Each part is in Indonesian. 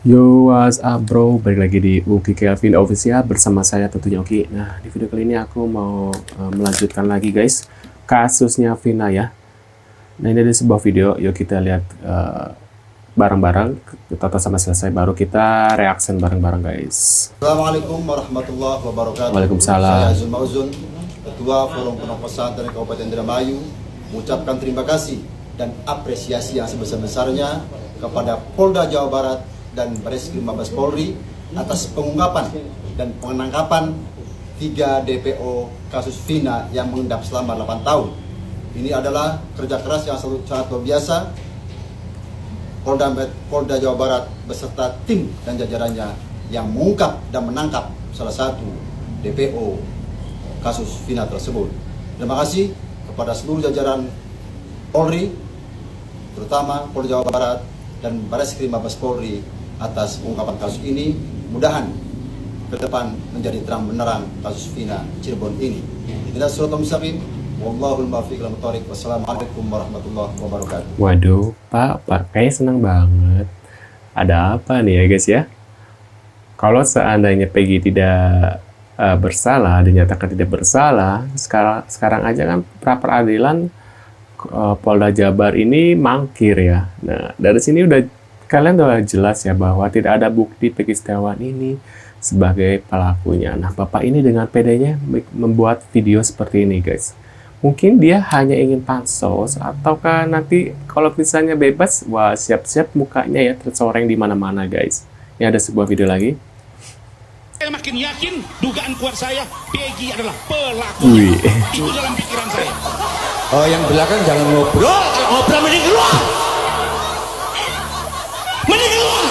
Yo, what's up bro? Balik lagi di Uki Kelvin Official bersama saya tentunya Uki. Nah, di video kali ini aku mau melanjutkan lagi guys kasusnya Vina ya. Nah, ini ada sebuah video, yuk kita lihat bareng-bareng. Kita tonton sampai selesai baru kita reaction bareng-bareng guys. Assalamualaikum warahmatullahi wabarakatuh. Waalaikumsalam. Saya Azul Mauzun, Ketua Forum Pondok Pesantren Kabupaten Indramayu, mengucapkan terima kasih dan apresiasi yang sebesar-besarnya kepada Polda Jawa Barat dan Bareskrim Mabes Polri atas pengungkapan dan penangkapan 3 DPO kasus Vina yang mengendap selama 8 tahun. Ini adalah kerja keras yang sangat luar biasa Polda Jawa Barat beserta tim dan jajarannya yang mengungkap dan menangkap salah satu DPO kasus Vina tersebut. Terima kasih kepada seluruh jajaran Polri, terutama Polda Jawa Barat dan Bareskrim Mabes Polri atas pengungkapan kasus ini. Mudahan ke depan menjadi terang benderang kasus Vina Cirebon ini. Inilah Suratul Mustaqim. Wallahul muwaffiq ila thoriq. Wassalamualaikum warahmatullahi wabarakatuh. Waduh, Pak kayak seneng banget. Ada apa nih ya guys ya? Kalau seandainya Peggy tidak bersalah, dinyatakan tidak bersalah, sekarang aja kan pra peradilan Polda Jabar ini mangkir ya. Nah, dari sini kalian udah jelas ya bahwa tidak ada bukti Peggy Setiawan ini sebagai pelakunya. Nah, Bapak ini dengan pedenya membuat video seperti ini guys. Mungkin dia hanya ingin pansos, ataukah nanti kalau misalnya bebas, wah siap-siap mukanya ya tercoreng di mana-mana guys. Ini ada sebuah video lagi. Saya makin yakin dugaan kuat saya Peggy adalah pelakunya. Itu dalam pikiran saya. Oh, yang belakang jangan ngobrol. Kalau ngobrol mending keluar. Mending keluar.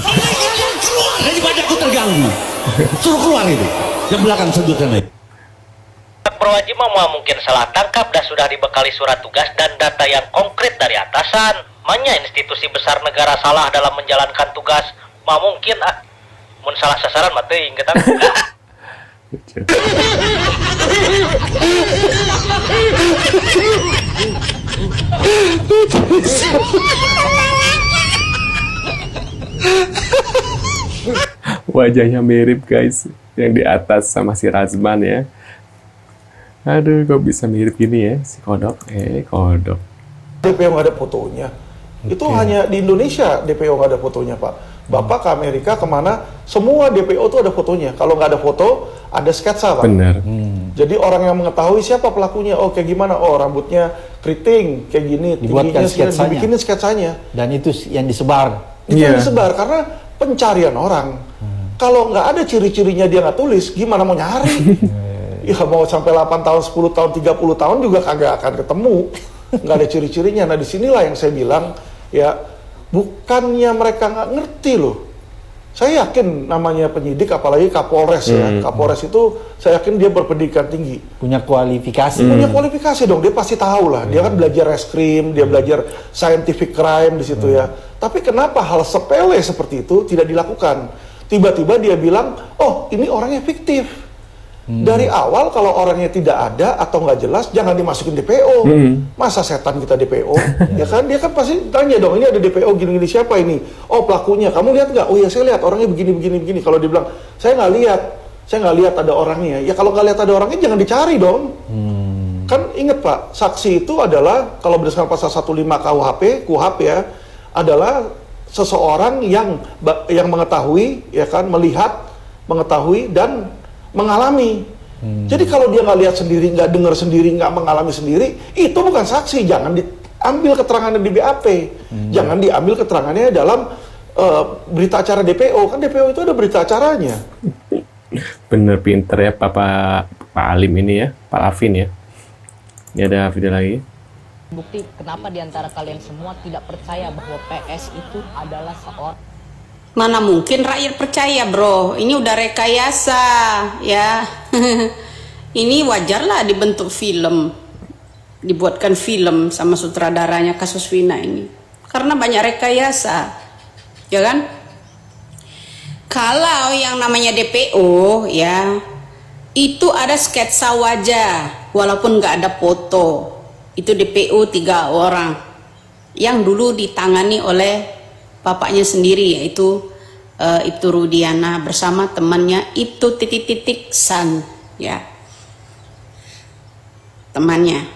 Mending kalian keluar daripada aku terganggu. Suruh keluar itu. Yang belakang sudutnya naik. Berwajib mungkin salah tangkap dan sudah dibekali surat tugas dan data yang konkret dari atasan. Manya institusi besar negara salah dalam menjalankan tugas, mungkin mun salah sasaran mah teuing kita. Wajahnya mirip guys, yang di atas sama si Razman ya. Aduh, kok bisa mirip gini ya si Kodok? Kodok. DPO nggak ada fotonya. Itu hanya di Indonesia DPO nggak ada fotonya, Pak. Bapak ke Amerika kemana, semua DPO itu ada fotonya. Kalau nggak ada foto, ada sketsa, Pak. Bener. Jadi orang yang mengetahui siapa pelakunya, oh kayak gimana, oh rambutnya keriting, kayak gini, Dibuatkan tingginya segini, sketsanya. dibikinin sketsanya. Dan itu yang disebar. Itu Iya. yang disebar karena pencarian orang. Kalau nggak ada ciri-cirinya dia nggak tulis, gimana mau nyari? Ya mau sampai 8 tahun, 10 tahun, 30 tahun juga kagak akan ketemu. Nggak ada ciri-cirinya. Nah disinilah yang saya bilang, ya bukannya mereka nggak ngerti loh. Saya yakin namanya penyidik, apalagi Kapolres ya. Kapolres itu saya yakin dia berpendidikan tinggi. Punya kualifikasi. Punya kualifikasi dong, dia pasti tahu lah. Dia kan belajar reskrim, dia belajar scientific crime di situ ya. Tapi kenapa hal sepele seperti itu tidak dilakukan? Tiba-tiba dia bilang, oh ini orangnya fiktif. Dari awal kalau orangnya tidak ada atau nggak jelas, jangan dimasukin DPO. Masa setan kita DPO? Ya kan, dia kan pasti tanya dong, ini ada DPO gini-gini, siapa ini? Oh pelakunya, kamu lihat nggak? Oh ya saya lihat orangnya begini-begini. Kalau dia bilang, saya nggak lihat ada orangnya. Ya kalau nggak lihat ada orangnya jangan dicari dong. Kan inget Pak, saksi itu adalah kalau berdasarkan pasal 15 KUHP ya, adalah seseorang yang mengetahui, ya kan, melihat, mengetahui dan mengalami. Jadi kalau dia nggak lihat sendiri, nggak dengar sendiri, nggak mengalami sendiri, itu bukan saksi. Jangan diambil keterangannya di BAP, jangan diambil keterangannya dalam berita acara DPO. Kan DPO itu ada berita acaranya. Bener pinter ya Pak Alim ini ya, Pak Alvin ya. Ini ada video lagi. Bukti kenapa diantara kalian semua tidak percaya bahwa PS itu adalah seorang. Mana mungkin rakyat percaya bro, ini udah rekayasa ya. Ini wajarlah dibentuk film, dibuatkan film sama sutradaranya kasus Vina ini, karena banyak rekayasa ya kan. Kalau yang namanya DPO ya, itu ada sketsa wajah walaupun nggak ada foto. Itu DPO 3 orang yang dulu ditangani oleh bapaknya sendiri, yaitu Ibtu Rudiana bersama temannya Ibtu San, ya, temannya.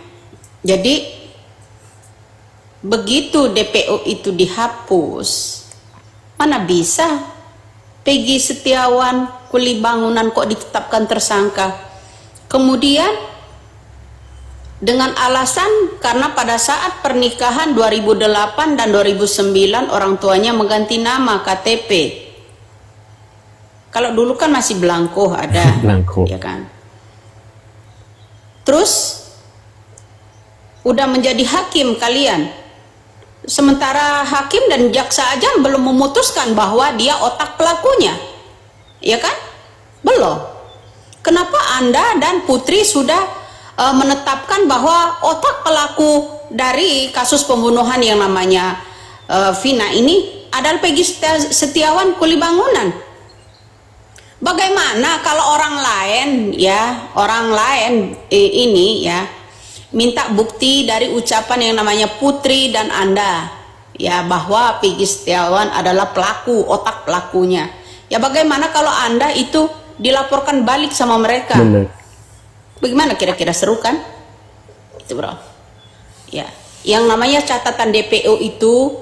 Jadi begitu DPO itu dihapus, mana bisa Peggy Setiawan Kuli Bangunan kok ditetapkan tersangka. Kemudian dengan alasan karena pada saat pernikahan 2008 dan 2009 orang tuanya mengganti nama KTP. Kalau dulu kan masih belangko ada, Belangko. ya kan. Terus udah menjadi hakim kalian, sementara hakim dan jaksa aja belum memutuskan bahwa dia otak pelakunya, ya kan? Belum. Kenapa Anda dan Putri sudah menetapkan bahwa otak pelaku dari kasus pembunuhan yang namanya Vina ini adalah Peggy Setiawan Kuli Bangunan? Bagaimana kalau orang lain, ya, orang lain ini ya minta bukti dari ucapan yang namanya Putri dan Anda, ya, bahwa Peggy Setiawan adalah pelaku, otak pelakunya. Ya, bagaimana kalau Anda itu dilaporkan balik sama mereka? Bener. Bagaimana kira-kira, seru kan? Itu bro. Ya, yang namanya catatan DPO itu,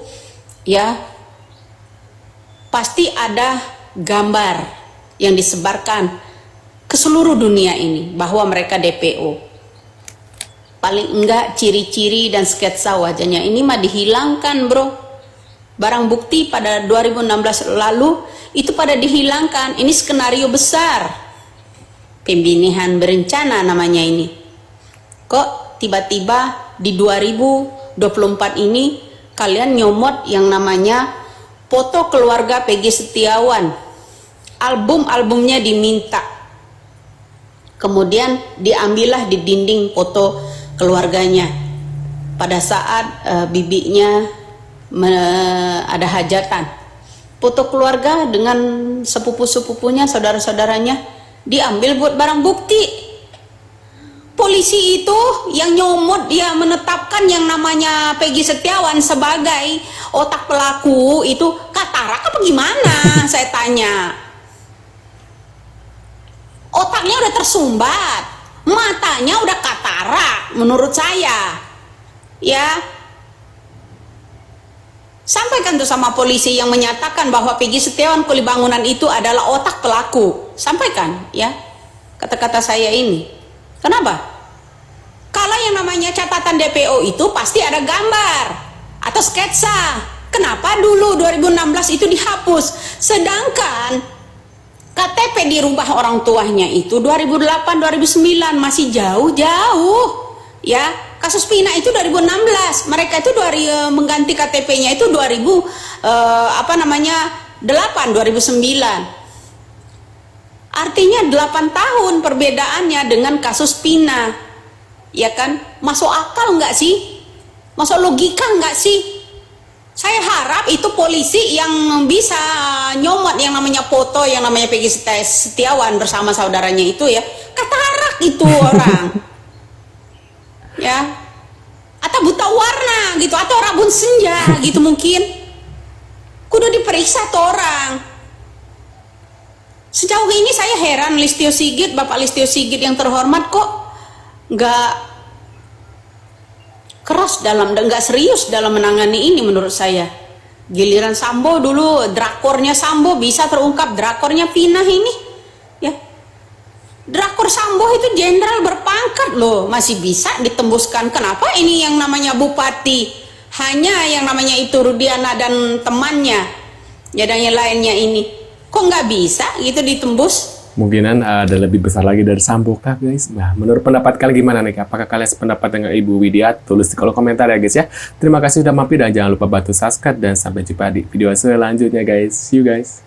ya, pasti ada gambar yang disebarkan ke seluruh dunia ini bahwa mereka DPO. Paling enggak ciri-ciri dan sketsa wajahnya ini mah dihilangkan, bro. Barang bukti pada 2016 lalu itu pada dihilangkan. Ini skenario besar, pembunuhan berencana namanya ini. Kok tiba-tiba di 2024 ini kalian nyomot yang namanya foto keluarga Peggy Setiawan, album-albumnya diminta, kemudian diambillah di dinding foto keluarganya pada saat bibinya ada hajatan. Foto keluarga dengan sepupu-sepupunya, saudara-saudaranya diambil buat barang bukti. Polisi itu yang nyomot, dia menetapkan yang namanya Peggy Setiawan sebagai otak pelaku itu katarak apa gimana? Saya tanya. Otaknya udah tersumbat, matanya udah katarak menurut saya, ya. Sampaikan tuh sama polisi yang menyatakan bahwa Peggy Setiawan Kuli Bangunan itu adalah otak pelaku. Sampaikan, ya, kata-kata saya ini. Kenapa? Kalau yang namanya catatan DPO itu pasti ada gambar atau sketsa. Kenapa dulu 2016 itu dihapus, sedangkan KTP dirubah orang tuanya itu 2008-2009, masih jauh-jauh, ya. Kasus Vina itu 2016, mereka itu mengganti KTP-nya itu 2009. Artinya 8 tahun perbedaannya dengan kasus Vina, ya kan? Masuk akal nggak sih? Masuk logika nggak sih? Saya harap itu polisi yang bisa nyomot yang namanya foto yang namanya Peggy Setiawan bersama saudaranya itu, ya, katarak itu orang. Ya, atau buta warna gitu, atau rabun senja gitu mungkin. Kudu diperiksa tuh orang. Sejauh ini saya heran, Listio Sigit, Bapak Listio Sigit yang terhormat, kok nggak keras dalam dan nggak serius dalam menangani ini menurut saya. Giliran Sambo dulu, drakornya Sambo bisa terungkap, drakornya Vina ini, ya. Drakor Sambo itu jenderal berpangkat loh, masih bisa ditembuskan. Kenapa ini yang namanya bupati hanya yang namanya itu Rudiana dan temannya, ya, dan yang lainnya ini, kok nggak bisa gitu ditembus? Mungkinan ada lebih besar lagi dari Sambo kah, guys? Nah, menurut pendapat kalian gimana nih? Apakah kalian sependapat dengan Ibu Widya? Tulis di kolom komentar ya, guys, ya. Terima kasih sudah mampir dan jangan lupa bantu subscribe dan sampai jumpa di video selanjutnya, guys. See you, guys.